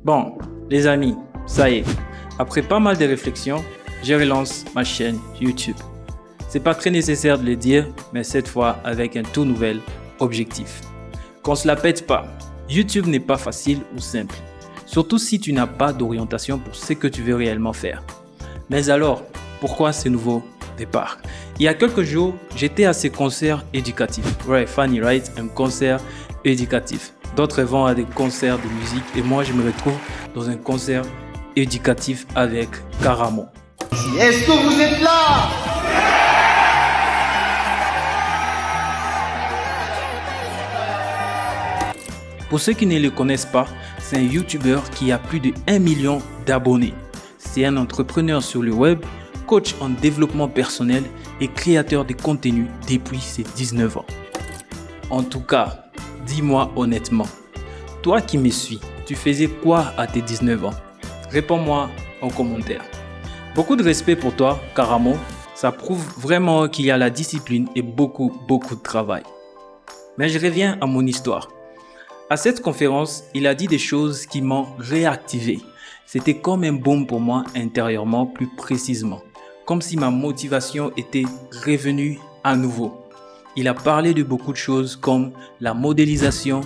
Bon, les amis, ça y est. Après pas mal de réflexions, je relance ma chaîne YouTube. C'est pas très nécessaire de le dire, mais cette fois avec un tout nouvel objectif. Qu'on se la pète pas, YouTube n'est pas facile ou simple. Surtout si tu n'as pas d'orientation pour ce que tu veux réellement faire. Mais alors, pourquoi ce nouveau départ? Il y a quelques jours, j'étais à ce concert éducatif. Ouais, funny, right? Un concert éducatif. D'autres vont à des concerts de musique et moi, je me retrouve dans un concert éducatif avec Karamo. Est-ce que vous êtes là? Pour ceux qui ne le connaissent pas, c'est un YouTuber qui a plus de 1 million d'abonnés. C'est un entrepreneur sur le web, coach en développement personnel et créateur de contenu depuis ses 19 ans. En tout cas, dis-moi honnêtement, toi qui me suis, tu faisais quoi à tes 19 ans? Réponds-moi en commentaire. Beaucoup de respect pour toi, Karamo. Ça prouve vraiment qu'il y a la discipline et beaucoup de travail. Mais je reviens à mon histoire. À cette conférence, il a dit des choses qui m'ont réactivé. C'était comme un baume pour moi intérieurement, plus précisément. Comme si ma motivation était revenue à nouveau. Il a parlé de beaucoup de choses comme la modélisation,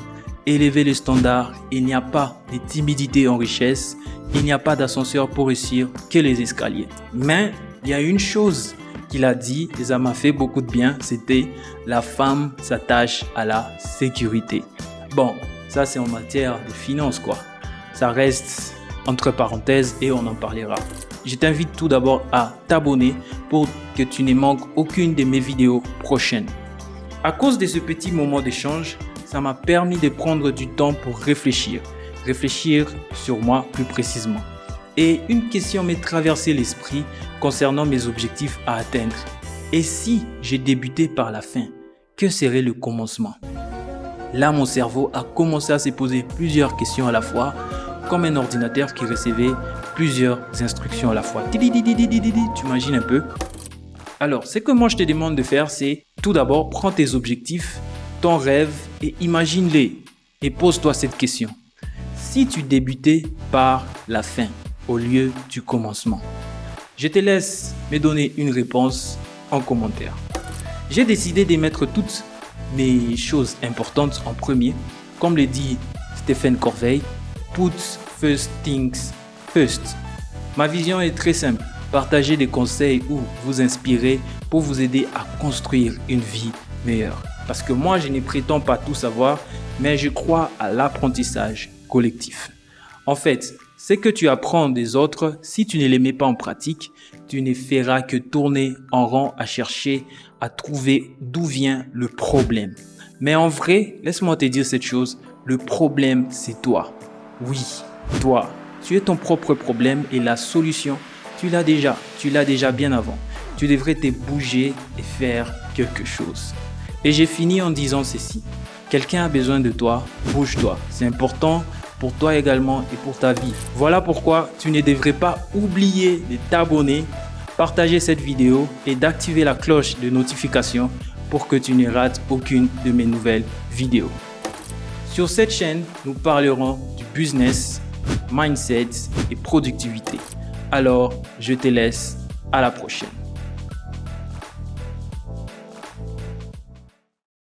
élever les standards. Il n'y a pas de timidité en richesse. Il n'y a pas d'ascenseur pour réussir que les escaliers. Mais il y a une chose qu'il a dit et ça m'a fait beaucoup de bien. C'était la femme s'attache à la sécurité. Bon, ça c'est en matière de finances quoi. Ça reste entre parenthèses et on en parlera. Je t'invite tout d'abord à t'abonner pour que tu ne manques aucune de mes vidéos prochaines. À cause de ce petit moment d'échange, ça m'a permis de prendre du temps pour réfléchir sur moi plus précisément. Et une question m'est traversée l'esprit concernant mes objectifs à atteindre. Et si j'ai débuté par la fin, que serait le commencement? Là, mon cerveau a commencé à se poser plusieurs questions à la fois, comme un ordinateur qui recevait plusieurs instructions à la fois. Tu imagines un peu? Alors, ce que moi je te demande de faire, c'est tout d'abord prends tes objectifs, ton rêve et imagine-les. Et pose-toi cette question. Si tu débutais par la fin au lieu du commencement, je te laisse me donner une réponse en commentaire. J'ai décidé de mettre toutes mes choses importantes en premier, comme le dit Stephen Covey, put first things first. Ma vision est très simple, partager des conseils ou vous inspirer pour vous aider à construire une vie meilleure. Parce que moi, je ne prétends pas tout savoir, mais je crois à l'apprentissage collectif. En fait, ce que tu apprends des autres, si tu ne les mets pas en pratique, tu ne feras que tourner en rond à chercher, à trouver d'où vient le problème. Mais en vrai, laisse-moi te dire cette chose, le problème c'est toi. Oui, toi. Tu es ton propre problème et la solution, tu l'as déjà bien avant. Tu devrais te bouger et faire quelque chose. Et j'ai fini en disant ceci. Quelqu'un a besoin de toi, bouge-toi. C'est important pour toi également et pour ta vie. Voilà pourquoi tu ne devrais pas oublier de t'abonner, partager cette vidéo et d'activer la cloche de notification pour que tu ne rates aucune de mes nouvelles vidéos. Sur cette chaîne, nous parlerons du business, mindset et productivité. Alors, je te laisse à la prochaine.